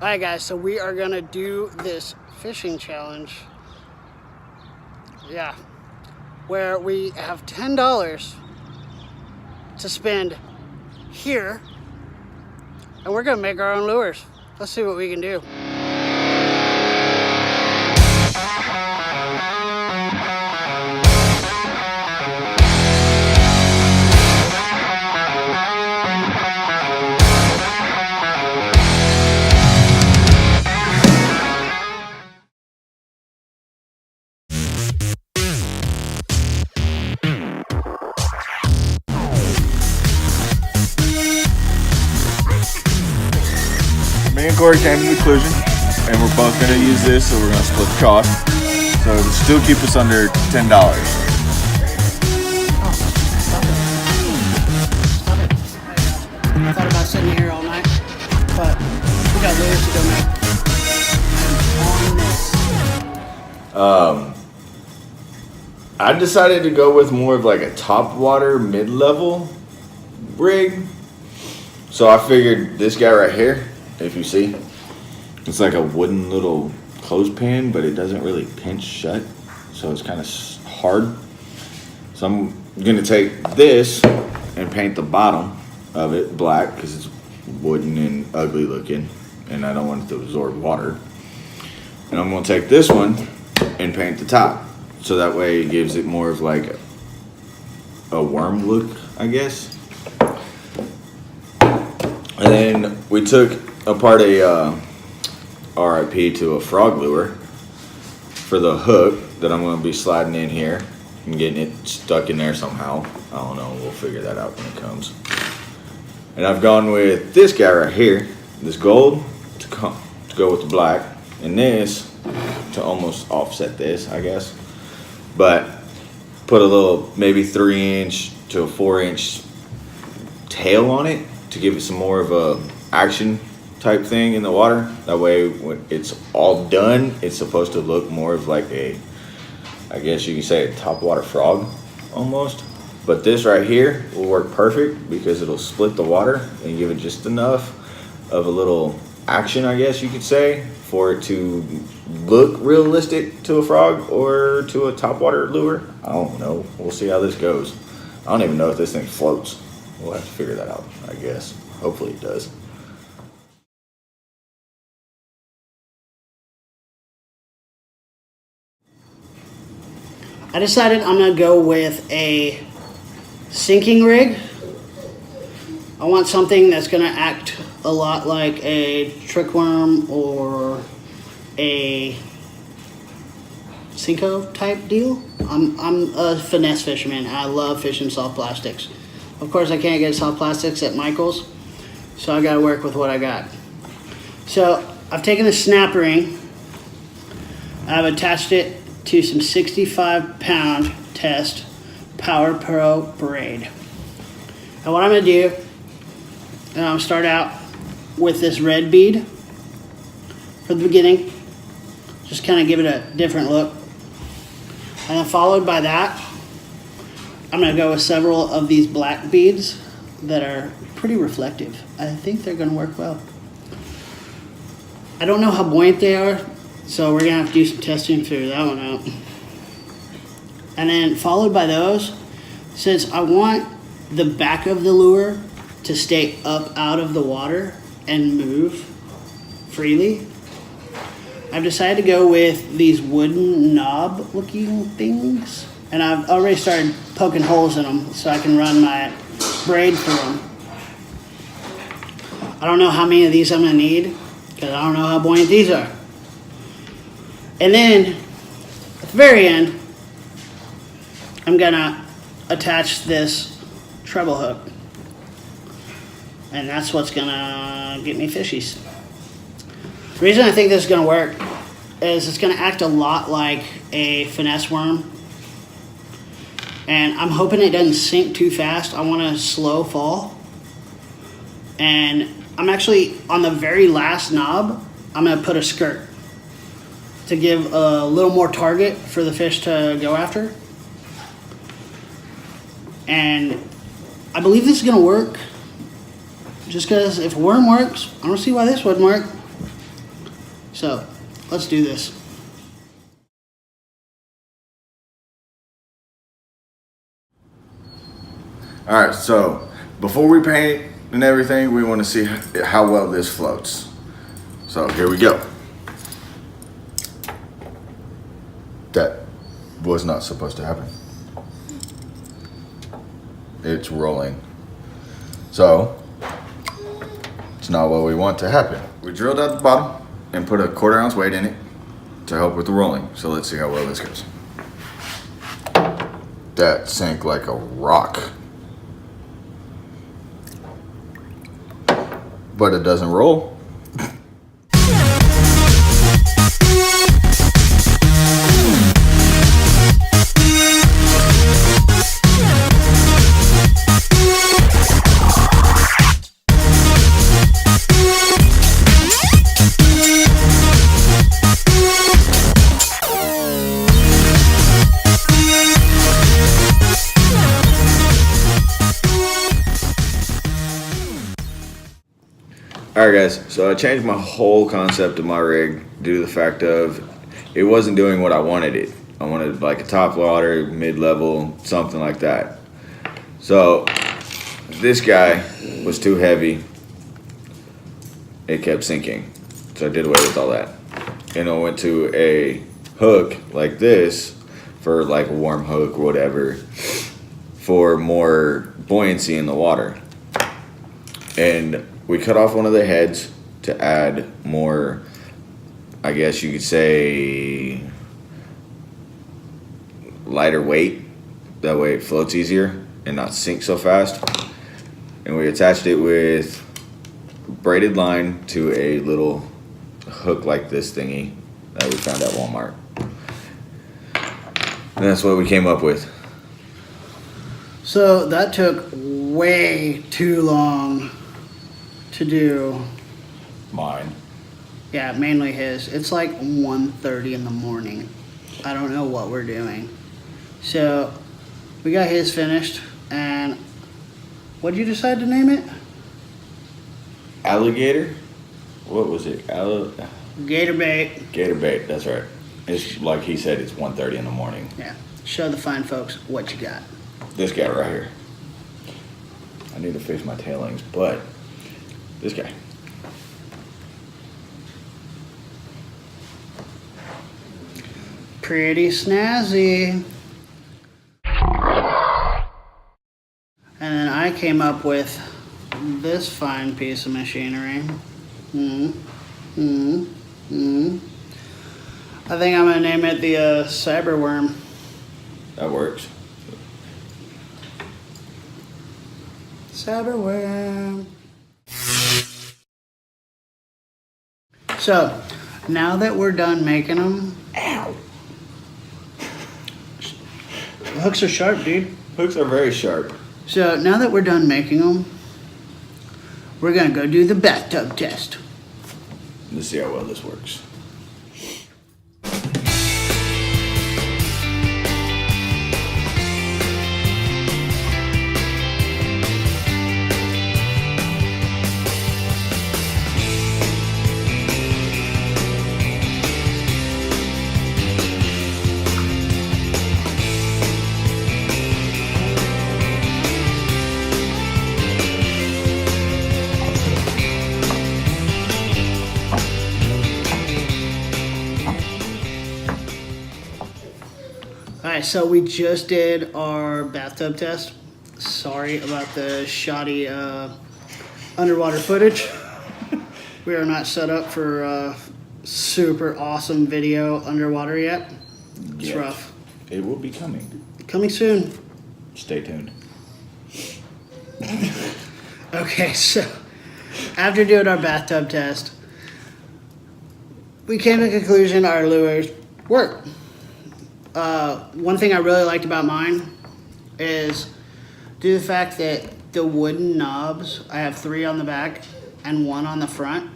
Alright guys, so we are gonna do this fishing challenge. Yeah. Where we have $10 to spend here. And we're gonna make our own lures. Let's see what we can do. Me and Corey came to the conclusion, and we're both going to use this, so we're going to split the cost. So it'll still keep us under $10. Stop it. I thought about sitting here all night, but we got lures to go make. I decided to go with more of like a top water mid-level rig. So I figured this guy right here, if you see, it's like a wooden little clothespin, but it doesn't really pinch shut, so it's kind of hard. So I'm gonna take this and paint the bottom of it black because it's wooden and ugly looking, and I don't want it to absorb water. And I'm gonna take this one and paint the top, so that way it gives it more of like a worm look, I guess. And then we took apart a RIP to a frog lure for the hook that I'm going to be sliding in here and getting it stuck in there somehow. I don't know, we'll figure that out when it comes. And I've gone with this guy right here, this gold to go with the black, and this to almost offset this, I guess. But put a little maybe 3-inch to a 4-inch tail on it to give it some more of a action type thing in the water. That way when it's all done, it's supposed to look more of like a, I guess you could say, a top water frog almost. But this right here will work perfect because it'll split the water and give it just enough of a little action, I guess you could say, for it to look realistic to a frog or to a top water lure. I don't know, we'll see how this goes. I don't even know if this thing floats. We'll have to figure that out, I guess. Hopefully it does. I decided I'm gonna go with a sinking rig. I want something that's gonna act a lot like a trick worm or a Cinco type deal. I'm a finesse fisherman. I love fishing soft plastics. Of course, I can't get soft plastics at Michael's, so I gotta work with what I got. So I've taken a snap ring, I've attached it to some 65-pound test Power Pro braid. And what I'm gonna do, I'm gonna start out with this red bead for the beginning, just kind of give it a different look. And then followed by that, I'm gonna go with several of these black beads that are pretty reflective. I think they're gonna work well. I don't know how buoyant they are, so we're gonna have to do some testing to figure that one out. And then followed by those, since I want the back of the lure to stay up out of the water and move freely, I've decided to go with these wooden knob looking things. And I've already started poking holes in them so I can run my braid through them. I don't know how many of these I'm gonna need because I don't know how buoyant these are. And then at the very end, I'm gonna attach this treble hook. And that's what's gonna get me fishies. The reason I think this is gonna work is it's gonna act a lot like a finesse worm. And I'm hoping it doesn't sink too fast. I want a slow fall. And I'm actually, on the very last knob, I'm gonna put a skirt to give a little more target for the fish to go after. And I believe this is gonna work. Just because if a worm works, I don't see why this wouldn't work. So let's do this. All right, so before we paint and everything, we want to see how well this floats. So here we go. That was not supposed to happen. It's rolling. So it's not what we want to happen. We drilled out the bottom and put a 1/4 ounce weight in it to help with the rolling. So let's see how well this goes. That sank like a rock. But it doesn't roll. Alright guys, so I changed my whole concept of my rig due to the fact of it wasn't doing what I wanted it. I wanted like a top water, mid-level, something like that. So this guy was too heavy. It kept sinking. So I did away with all that. And I went to a hook like this for like a warm hook or whatever for more buoyancy in the water. And we cut off one of the heads to add more, I guess you could say, lighter weight. That way it floats easier and not sink so fast. And we attached it with braided line to a little hook like this thingy that we found at Walmart. And that's what we came up with. So that took way too long to do. Mine. Yeah, mainly his. It's like 1:30 in the morning. I don't know what we're doing. So we got his finished, and what'd you decide to name it? Alligator? What was it? Gator bait. Gator bait, that's right. It's like he said, it's 1:30 in the morning. Yeah. Show the fine folks what you got. This guy right here. I need to fix my tailings, but this guy. Pretty snazzy. And then I came up with this fine piece of machinery. I think I'm gonna name it the Cyberworm. That works. Cyberworm. So, now that we're done making them, Ow! the hooks are sharp, dude. Hooks are very sharp. So, now that we're done making them, we're gonna go do the bathtub test. Let's see how well this works. Alright, so we just did our bathtub test. Sorry about the shoddy underwater footage. We are not set up for super awesome video underwater yet. It's Yet. rough. It will be coming. Coming soon. Stay tuned. Okay, so after doing our bathtub test, we came to the conclusion our lures work. One thing I really liked about mine is due to the fact that the wooden knobs, I have 3 on the back and 1 on the front.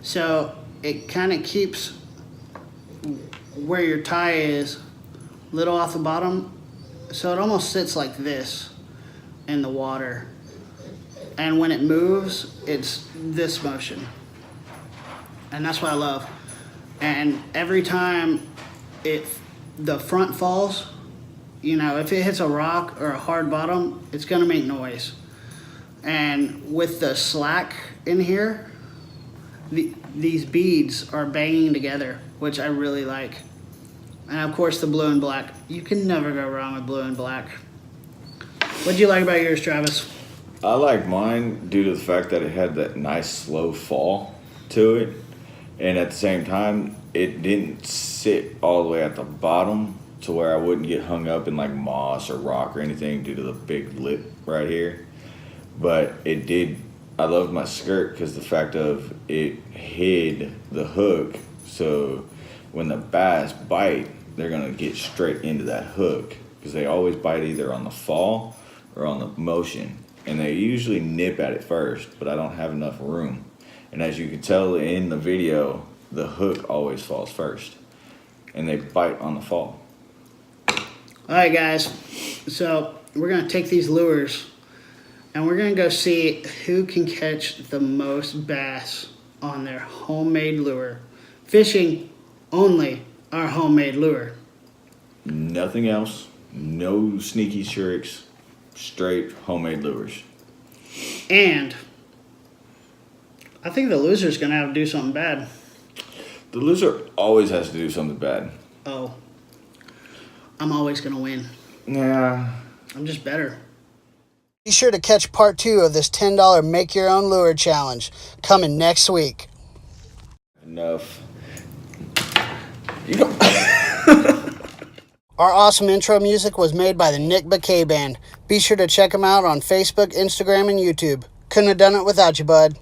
So it kind of keeps where your tie is a little off the bottom. So it almost sits like this in the water. And when it moves, it's this motion. and that's what I love. And every time the front falls, you know, if it hits a rock or a hard bottom, it's gonna make noise. And with the slack in here, these beads are banging together, which I really like. And of course the blue and black. You can never go wrong with blue and black. What'd you like about yours, Travis? I like mine due to the fact that it had that nice slow fall to it. And at the same time, it didn't sit all the way at the bottom to where I wouldn't get hung up in like moss or rock or anything due to the big lip right here. But it did, I loved my skirt because the fact of it hid the hook, so when the bass bite, they're gonna get straight into that hook because they always bite either on the fall or on the motion, and they usually nip at it first, but I don't have enough room. And as you can tell in the video, the hook always falls first, and they bite on the fall. All right, guys, so we're gonna take these lures and we're gonna go see who can catch the most bass on their homemade lure. Fishing only our homemade lure. Nothing else, no sneaky tricks, straight homemade lures. And I think the loser's gonna have to do something bad. The loser always has to do something bad. Oh, I'm always gonna win. Yeah. I'm just better. Be sure to catch part 2 of this $10 Make Your Own Lure Challenge coming next week. Enough. You don't. Our awesome intro music was made by the Nick Bakay Band. Be sure to check them out on Facebook, Instagram, and YouTube. Couldn't have done it without you, bud.